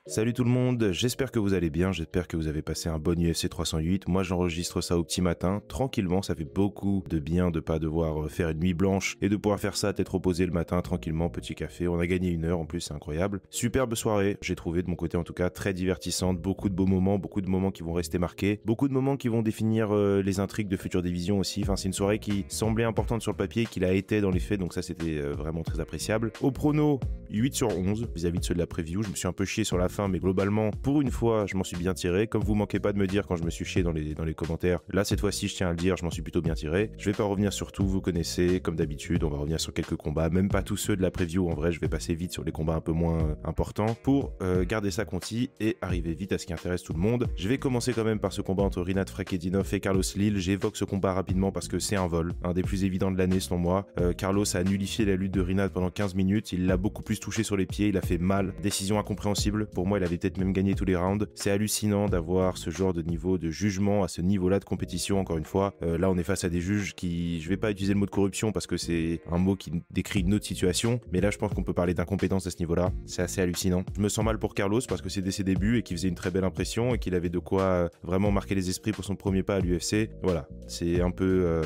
Salut tout le monde, j'espère que vous allez bien, j'espère que vous avez passé un bon UFC 308. Moi j'enregistre ça au petit matin, tranquillement, ça fait beaucoup de bien de pas devoir faire une nuit blanche et de pouvoir faire ça tête reposée le matin, tranquillement, petit café. On a gagné 1 heure en plus, c'est incroyable. Superbe soirée, j'ai trouvé de mon côté en tout cas très divertissante, beaucoup de beaux moments, beaucoup de moments qui vont rester marqués, beaucoup de moments qui vont définir les intrigues de futures divisions aussi. Enfin c'est une soirée qui semblait importante sur le papier, qui l'a été dans les faits, donc ça c'était vraiment très appréciable. Au prono, 8 sur 11 vis-à-vis de ceux de la preview, je me suis un peu chié sur la fin, mais globalement, pour une fois, je m'en suis bien tiré. Comme vous manquez pas de me dire quand je me suis chié dans les commentaires, là cette fois-ci, je tiens à le dire, je m'en suis plutôt bien tiré. Je vais pas revenir sur tout, vous connaissez, comme d'habitude, on va revenir sur quelques combats, même pas tous ceux de la preview, en vrai, je vais passer vite sur les combats un peu moins importants pour garder ça concis et arriver vite à ce qui intéresse tout le monde. Je vais commencer quand même par ce combat entre Rinat Fakhretdinov et Carlos Lille. J'évoque ce combat rapidement parce que c'est un vol, un des plus évidents de l'année selon moi. Carlos a nullifié la lutte de Rinat pendant 15 minutes, il l'a beaucoup plus touché sur les pieds, il a fait mal, décision incompréhensible. Pour moi, il avait peut-être même gagné tous les rounds. C'est hallucinant d'avoir ce genre de niveau de jugement à ce niveau-là de compétition. Encore une fois, là on est face à des juges qui, je vais pas utiliser le mot de corruption parce que c'est un mot qui décrit une autre situation, mais là je pense qu'on peut parler d'incompétence à ce niveau-là. C'est assez hallucinant. Je me sens mal pour Carlos parce que c'était ses débuts et qu'il faisait une très belle impression et qu'il avait de quoi vraiment marquer les esprits pour son premier pas à l'UFC. Voilà, c'est un peu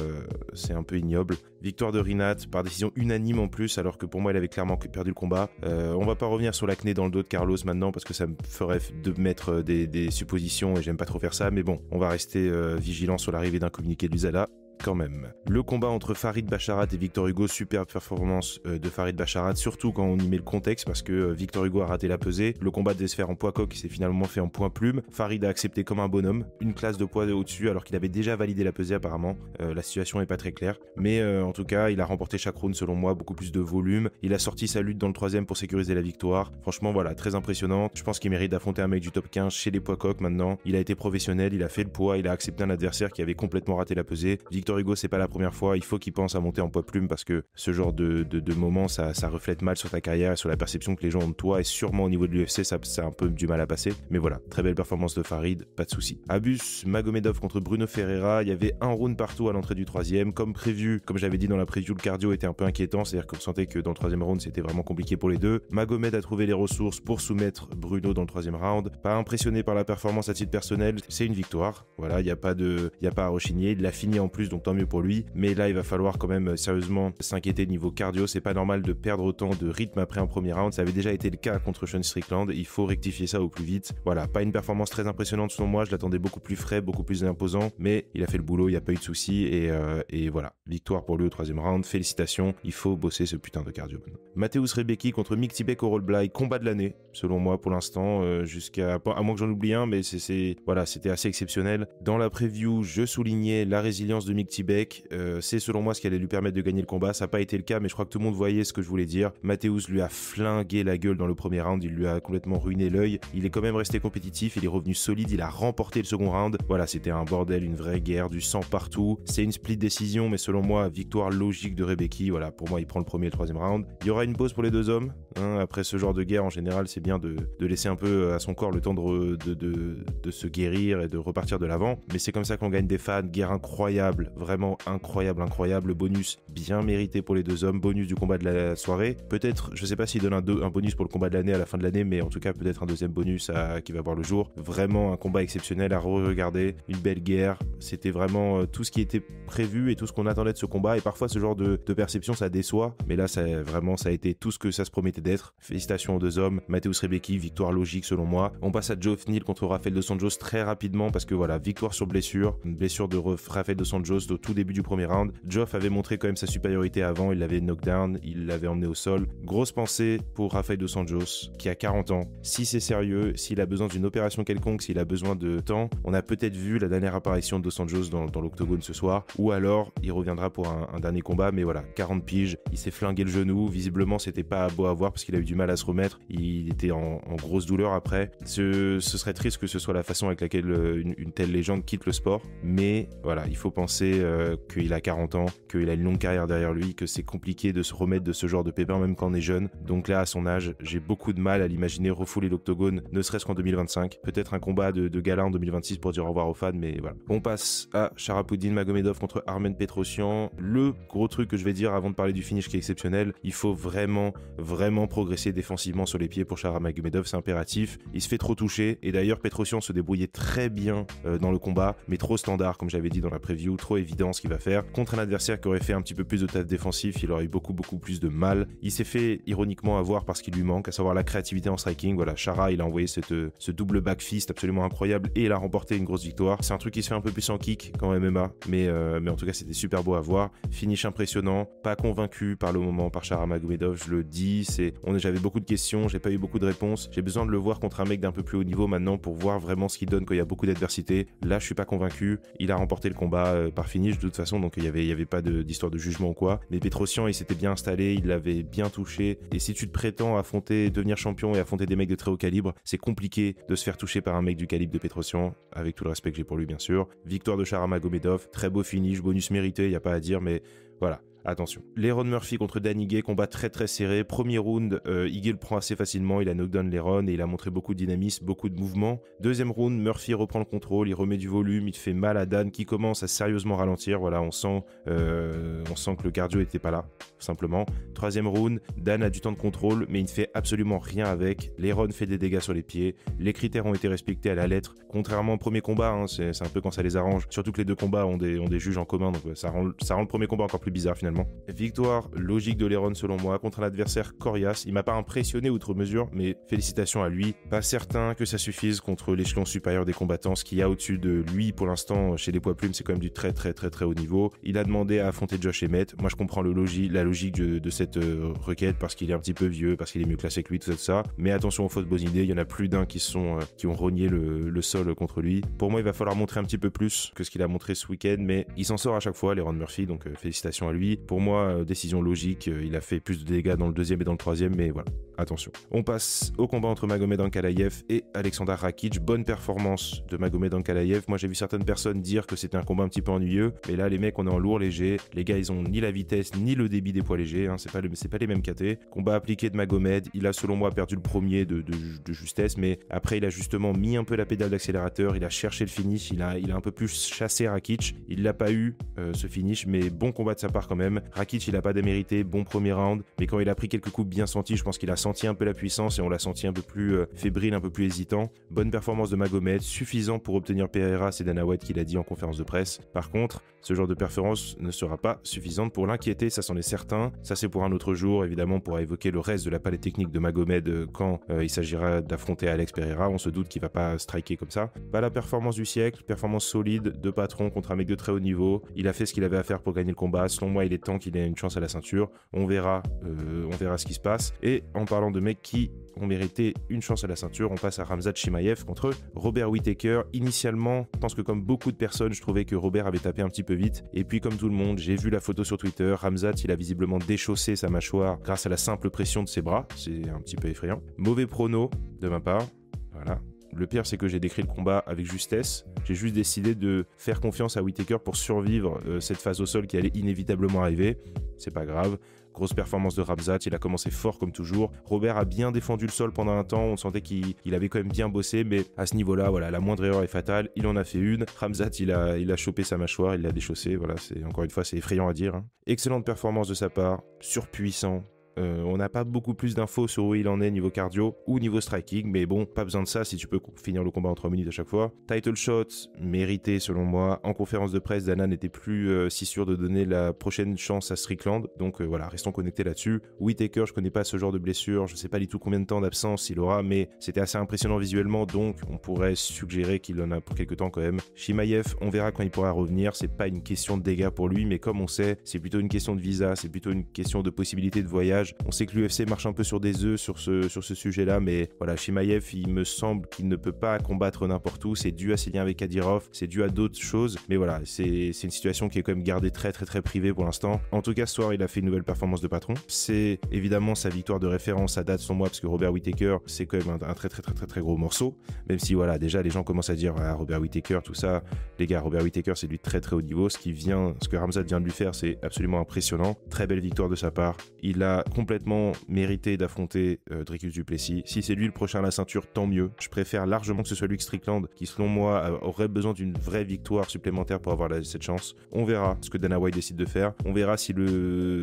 ignoble. Victoire de Rinat par décision unanime en plus, alors que pour moi il avait clairement perdu le combat. On va pas revenir sur l'acné dans le dos de Carlos maintenant parce que ça me ferait de mettre des suppositions et j'aime pas trop faire ça, mais bon, on va rester vigilant sur l'arrivée d'un communiqué de l'USADA. Quand même. Le combat entre Farid Basharat et Victor Hugo, superbe performance de Farid Basharat, surtout quand on y met le contexte parce que Victor Hugo a raté la pesée. Le combat devait se faire en poids coq, il s'est finalement fait en point plume. Farid a accepté comme un bonhomme, une classe de poids au-dessus alors qu'il avait déjà validé la pesée apparemment. La situation est pas très claire, mais en tout cas il a remporté chaque round selon moi, beaucoup plus de volume. Il a sorti sa lutte dans le troisième pour sécuriser la victoire. Franchement voilà, très impressionnant. Je pense qu'il mérite d'affronter un mec du top 15 chez les poids coq maintenant. Il a été professionnel, il a fait le poids, il a accepté un adversaire qui avait complètement raté la pesée. Victor Hugo, c'est pas la première fois, il faut qu'il pense à monter en poids plume parce que ce genre de moment ça reflète mal sur ta carrière et sur la perception que les gens ont de toi, et sûrement au niveau de l'UFC ça a un peu du mal à passer, mais voilà, très belle performance de Farid, pas de souci. Abus Magomedov contre Bruno Ferreira, il y avait un round partout à l'entrée du troisième, comme prévu, comme j'avais dit dans la preview, le cardio était un peu inquiétant, c'est-à-dire qu'on sentait que dans le troisième round c'était vraiment compliqué pour les deux. Magomed a trouvé les ressources pour soumettre Bruno dans le troisième round, pas impressionné par la performance à titre personnel, c'est une victoire, voilà, il y a pas à rechigner, il l'a fini en plus donc tant mieux pour lui, mais là il va falloir quand même sérieusement s'inquiéter niveau cardio, c'est pas normal de perdre autant de rythme après un premier round, ça avait déjà été le cas contre Sean Strickland, il faut rectifier ça au plus vite. Voilà, pas une performance très impressionnante selon moi, je l'attendais beaucoup plus frais, beaucoup plus imposant, mais il a fait le boulot, il n'y a pas eu de soucis et voilà, victoire pour lui au troisième round, félicitations, il faut bosser ce putain de cardio. Mateusz Rebecki contre Mick Tibek au rollbly, combat de l'année selon moi pour l'instant, à moins que j'en oublie un, mais voilà, c'était assez exceptionnel. Dans la preview, je soulignais la résilience de Mick Tibek, c'est selon moi ce qui allait lui permettre de gagner le combat, ça n'a pas été le cas, mais je crois que tout le monde voyait ce que je voulais dire. Mateusz lui a flingué la gueule dans le premier round, il lui a complètement ruiné l'œil, il est quand même resté compétitif, il est revenu solide, il a remporté le second round, voilà, c'était un bordel, une vraie guerre, du sang partout, c'est une split décision, mais selon moi, victoire logique de Rebecki, voilà, pour moi il prend le premier et le troisième round. Il y aura une pause pour les deux hommes, après ce genre de guerre en général c'est bien de laisser un peu à son corps le temps de se guérir et de repartir de l'avant, mais c'est comme ça qu'on gagne des fans. Guerre incroyable, vraiment incroyable, bonus bien mérité pour les deux hommes, bonus du combat de la soirée, peut-être, je sais pas s'il donne un bonus pour le combat de l'année à la fin de l'année, mais en tout cas peut-être un deuxième bonus qui va voir le jour. Vraiment un combat exceptionnel à re-regarder, une belle guerre, c'était vraiment tout ce qui était prévu et tout ce qu'on attendait de ce combat, et parfois ce genre de perception ça déçoit, mais là ça a été tout ce que ça se promettait d'être. Félicitations aux deux hommes, Mateusz Rebecki, victoire logique selon moi. On passe à Geoff Neal contre Rafael dos Anjos très rapidement parce que voilà, victoire sur blessure, une blessure de Rafael dos Anjos au tout début du premier round. Geoff avait montré quand même sa supériorité avant, il l'avait knockdown, il l'avait emmené au sol. Grosse pensée pour Rafael dos Anjos qui a 40 ans. Si c'est sérieux, s'il a besoin d'une opération quelconque, s'il a besoin de temps, on a peut-être vu la dernière apparition de dos Anjos dans l'octogone ce soir, ou alors il reviendra pour un dernier combat, mais voilà, 40 piges, il s'est flingué le genou, visiblement c'était pas beau à voir parce qu'il a eu du mal à se remettre, il était en grosse douleur après. Ce serait triste que ce soit la façon avec laquelle une telle légende quitte le sport, mais voilà, il faut penser qu'il a 40 ans, qu'il a une longue carrière derrière lui, que c'est compliqué de se remettre de ce genre de pépin même quand on est jeune. Donc là, à son âge, j'ai beaucoup de mal à l'imaginer refouler l'octogone, ne serait-ce qu'en 2025. Peut-être un combat de gala en 2026 pour dire au revoir aux fans, mais voilà. On passe à Sharafutdin Magomedov contre Armen Petrosyan. Le gros truc que je vais dire avant de parler du finish qui est exceptionnel, il faut vraiment progresser défensivement sur les pieds pour Sharaf Magomedov, c'est impératif. Il se fait trop toucher, et d'ailleurs Petrosyan se débrouillait très bien dans le combat, mais trop standard, comme j'avais dit dans la preview, trop évident ce qu'il va faire. Contre un adversaire qui aurait fait un petit peu plus de taf défensif, il aurait eu beaucoup plus de mal. Il s'est fait ironiquement avoir parce qu'il lui manque, à savoir la créativité en striking. Voilà, Shara, il a envoyé ce double back fist absolument incroyable et il a remporté une grosse victoire. C'est un truc qui se fait un peu plus en kick qu'en MMA, mais en tout cas c'était super beau à voir. Finish impressionnant, pas convaincu par le moment par Sharaf Magomedov, je le dis, j'avais beaucoup de questions, j'ai pas eu beaucoup de réponses. J'ai besoin de le voir contre un mec d'un peu plus haut niveau maintenant pour voir vraiment ce qu'il donne quand il y a beaucoup d'adversité. Là, je suis pas convaincu. Il a remporté le combat par finish de toute façon, donc il y avait pas d'histoire de jugement ou quoi. Mais Petrosyan, il s'était bien installé, il l'avait bien touché. Et si tu te prétends affronter, devenir champion et affronter des mecs de très haut calibre, c'est compliqué de se faire toucher par un mec du calibre de Petrosyan, avec tout le respect que j'ai pour lui bien sûr. Victoire de Sharaf Magomedov, très beau finish, bonus mérité, il y a pas à dire, mais voilà. Attention. Leron Murphy contre Dan Ige, combat très serré. Premier round, Ige le prend assez facilement, il a knockdown Leron et il a montré beaucoup de dynamisme, beaucoup de mouvement. Deuxième round, Murphy reprend le contrôle, il remet du volume, il fait mal à Dan qui commence à sérieusement ralentir. Voilà, on sent que le cardio était pas là, simplement. Troisième round, Dan a du temps de contrôle, mais il ne fait absolument rien avec. Leron fait des dégâts sur les pieds. Les critères ont été respectés à la lettre. Contrairement au premier combat, hein, c'est un peu quand ça les arrange. Surtout que les deux combats ont des juges en commun, donc ça rend le premier combat encore plus bizarre finalement. Victoire logique de Leron selon moi contre un adversaire coriace. Il m'a pas impressionné outre mesure, mais félicitations à lui. Pas certain que ça suffise contre l'échelon supérieur des combattants. Ce qu'il y a au-dessus de lui pour l'instant chez les poids plumes, c'est quand même du très haut niveau. Il a demandé à affronter Josh Emmett. Moi je comprends la logique de cette requête parce qu'il est un petit peu vieux, parce qu'il est mieux classé que lui, tout ça. Mais attention aux fausses bonnes idées, il y en a plus d'un qui ont rogné le sol contre lui. Pour moi, il va falloir montrer un petit peu plus que ce qu'il a montré ce week-end, mais il s'en sort à chaque fois, Leron Murphy, donc félicitations à lui. Pour moi, décision logique, il a fait plus de dégâts dans le deuxième et dans le troisième, mais voilà, attention. On passe au combat entre Magomed Ankalaev et Alexander Rakic. Bonne performance de Magomed Ankalaev. Moi, j'ai vu certaines personnes dire que c'était un combat un petit peu ennuyeux, mais là, les mecs, on est en lourd léger. Les gars, ils ont ni la vitesse, ni le débit des poids légers, hein. C'est pas les mêmes KT. Combat appliqué de Magomed, il a selon moi perdu le premier de justesse, mais après, il a justement mis un peu la pédale d'accélérateur, il a cherché le finish, il a un peu plus chassé Rakic. Il l'a pas eu, ce finish, mais bon combat de sa part quand même. Rakic, il a pas démérité, bon premier round, mais quand il a pris quelques coups bien sentis, je pense qu'il a senti un peu la puissance et on l'a senti un peu plus fébrile, un peu plus hésitant. Bonne performance de Magomed, suffisant pour obtenir Pereira, c'est Dana White qui l'a dit en conférence de presse. Par contre, ce genre de performance ne sera pas suffisante pour l'inquiéter, ça c'en est certain. Ça c'est pour un autre jour, évidemment, on pourra évoquer le reste de la palette technique de Magomed quand il s'agira d'affronter Alex Pereira. On se doute qu'il va pas striker comme ça. Pas la performance du siècle, performance solide de patron contre un mec de très haut niveau. Il a fait ce qu'il avait à faire pour gagner le combat. Selon moi, il est temps qu'il ait une chance à la ceinture. On verra ce qui se passe. Et en parlant de mecs qui ont mérité une chance à la ceinture, on passe à Khamzat Chimaev contre Robert Whittaker. Initialement, je pense que comme beaucoup de personnes, je trouvais que Robert avait tapé un petit peu vite. Et puis comme tout le monde, j'ai vu la photo sur Twitter. Khamzat, il a visiblement déchaussé sa mâchoire grâce à la simple pression de ses bras. C'est un petit peu effrayant. Mauvais prono de ma part. Voilà. Le pire, c'est que j'ai décrit le combat avec justesse. J'ai juste décidé de faire confiance à Whittaker pour survivre cette phase au sol qui allait inévitablement arriver. C'est pas grave. Grosse performance de Khamzat, il a commencé fort comme toujours. Robert a bien défendu le sol pendant un temps, on sentait qu'il avait quand même bien bossé, mais à ce niveau-là, voilà, la moindre erreur est fatale. Il en a fait une. Khamzat, il a chopé sa mâchoire, il l'a déchaussé. Voilà, encore une fois, c'est effrayant à dire, hein. Excellente performance de sa part, surpuissant. On n'a pas beaucoup plus d'infos sur où il en est niveau cardio ou niveau striking, mais bon, pas besoin de ça si tu peux finir le combat en 3 minutes à chaque fois. Title shot, mérité selon moi. En conférence de presse, Dana n'était plus si sûr de donner la prochaine chance à Strickland, donc voilà, restons connectés là-dessus. Whittaker, je connais pas ce genre de blessure, je sais pas du tout combien de temps d'absence il aura, mais c'était assez impressionnant visuellement, donc on pourrait suggérer qu'il en a pour quelques temps quand même. Chimaev, on verra quand il pourra revenir, c'est pas une question de dégâts pour lui, mais comme on sait, c'est plutôt une question de visa, c'est plutôt une question de possibilité de voyage. visage. On sait que l'UFC marche un peu sur des œufs sur ce sujet-là, mais voilà, Chimaev, il me semble qu'il ne peut pas combattre n'importe où. C'est dû à ses liens avec Kadyrov, c'est dû à d'autres choses, mais voilà, c'est une situation qui est quand même gardée très très très privée pour l'instant. En tout cas, ce soir, il a fait une nouvelle performance de patron. C'est évidemment sa victoire de référence à date, selon moi, parce que Robert Whittaker, c'est quand même un très très très très très gros morceau. Même si voilà, déjà les gens commencent à dire Robert Whittaker, tout ça. Les gars, Robert Whittaker, c'est du très très haut niveau. Ce que Khamzat vient de lui faire, c'est absolument impressionnant. Très belle victoire de sa part. Il a complètement mérité d'affronter Dricus du Plessis. Si c'est lui le prochain à la ceinture, tant mieux. Je préfère largement que ce soit Luke Strickland, qui selon moi aurait besoin d'une vraie victoire supplémentaire pour avoir cette chance. On verra ce que Dana White décide de faire. On verra si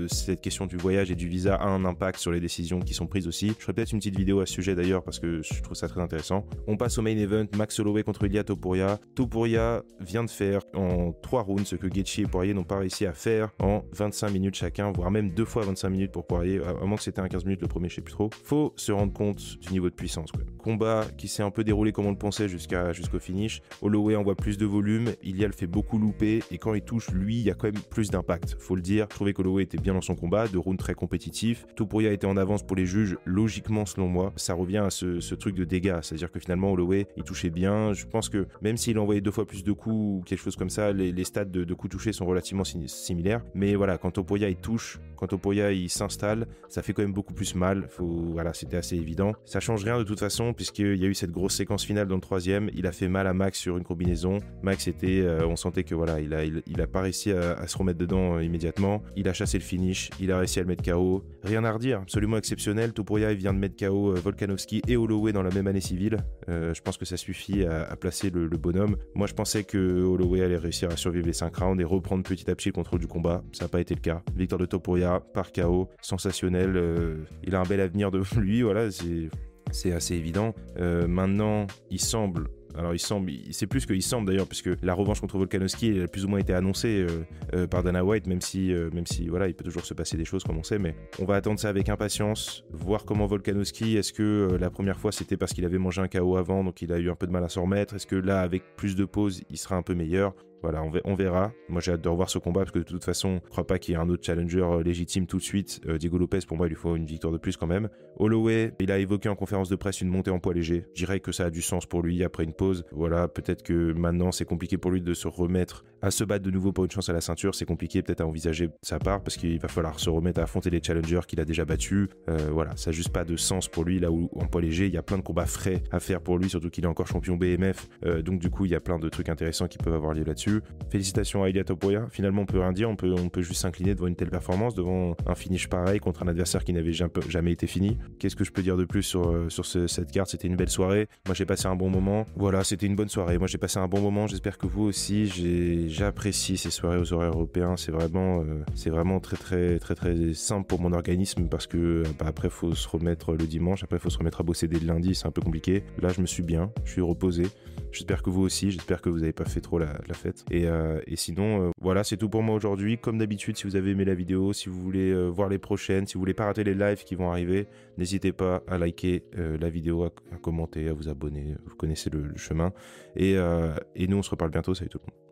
cette question du voyage et du visa a un impact sur les décisions qui sont prises aussi. Je ferai peut-être une petite vidéo à ce sujet d'ailleurs parce que je trouve ça très intéressant. On passe au main event, Max Holloway contre Ilia Topuria. Topuria vient de faire en 3 rounds ce que Gaethje et Poirier n'ont pas réussi à faire en 25 minutes chacun, voire même 2 fois 25 minutes pour Poirier, à moins que c'était un 15 minutes le premier, je sais plus trop. Faut se rendre compte du niveau de puissance, quoi. Combat qui s'est un peu déroulé comme on le pensait jusqu'au finish. Holloway envoie plus de volume, Ilia le fait beaucoup louper et quand il touche, lui, il y a quand même plus d'impact. Faut le dire, je trouvais qu'Holloway était bien dans son combat, de rounds très compétitifs. Topuria était en avance pour les juges, logiquement selon moi. Ça revient à ce truc de dégâts, c'est-à-dire que finalement Holloway, il touchait bien. Je pense que même s'il envoyait 2 fois plus de coups ou quelque chose comme ça, les stats de coups touchés sont relativement similaires. Mais voilà, quand Topuria il touche, quand Topuria il s'installe, ça fait quand même beaucoup plus mal. Voilà, c'était assez évident. Ça change rien de toute façon puisqu'il y a eu cette grosse séquence finale dans le 3e. Il a fait mal à Max sur une combinaison. Max on sentait que voilà, il a pas réussi à se remettre dedans immédiatement. Il a chassé le finish, il a réussi à le mettre KO. Rien à redire, absolument exceptionnel. Topuria il vient de mettre KO Volkanovski et Holloway dans la même année civile. Je pense que ça suffit à placer le bonhomme. Moi je pensais que Holloway allait réussir à survivre les 5 rounds et reprendre petit à petit le contrôle du combat. Ça n'a pas été le cas. Victoire de Topuria par KO, sensationnel. Il a un bel avenir devant lui, voilà, c'est assez évident. Maintenant, c'est plus qu'il semble d'ailleurs, puisque la revanche contre Volkanovski elle a plus ou moins été annoncée par Dana White, même si voilà, il peut toujours se passer des choses comme on sait, mais on va attendre ça avec impatience, voir comment Volkanovski, est-ce que la première fois c'était parce qu'il avait mangé un KO avant, donc il a eu un peu de mal à s'en remettre, est-ce que là avec plus de pause il sera un peu meilleur? Voilà, on verra. Moi, j'ai hâte de revoir ce combat parce que de toute façon, je crois pas qu'il y ait un autre challenger légitime tout de suite. Diego Lopez, pour moi, il lui faut une victoire de plus quand même. Holloway, il a évoqué en conférence de presse une montée en poids léger. Je dirais que ça a du sens pour lui après une pause. Voilà, peut-être que maintenant, c'est compliqué pour lui de se remettre à se battre de nouveau pour une chance à la ceinture. C'est compliqué peut-être à envisager de sa part parce qu'il va falloir se remettre à affronter les challengers qu'il a déjà battus. Voilà, ça n'a juste pas de sens pour lui là où en poids léger, il y a plein de combats frais à faire pour lui, surtout qu'il est encore champion BMF. Donc du coup, il y a plein de trucs intéressants qui peuvent avoir lieu là-dessus. Félicitations à Ilia Topuria. Finalement, on peut rien dire, on peut juste s'incliner devant une telle performance, devant un finish pareil contre un adversaire qui n'avait jamais été fini. Qu'est-ce que je peux dire de plus sur cette carte? C'était une belle soirée. Moi, j'ai passé un bon moment. Voilà, c'était une bonne soirée. Moi, j'ai passé un bon moment. J'espère que vous aussi. J'apprécie ces soirées aux horaires européens. C'est vraiment très très très très simple pour mon organisme parce que après, faut se remettre le dimanche. Après, faut se remettre à bosser dès le lundi. C'est un peu compliqué. Là, je me suis bien. Je suis reposé. J'espère que vous aussi. J'espère que vous n'avez pas fait trop la fête. Et sinon, voilà, c'est tout pour moi aujourd'hui. Comme d'habitude, si vous avez aimé la vidéo, si vous voulez voir les prochaines, si vous voulez pas rater les lives qui vont arriver, n'hésitez pas à liker la vidéo, à commenter, à vous abonner. Vous connaissez le chemin. Et nous, on se reparle bientôt. Salut tout le monde.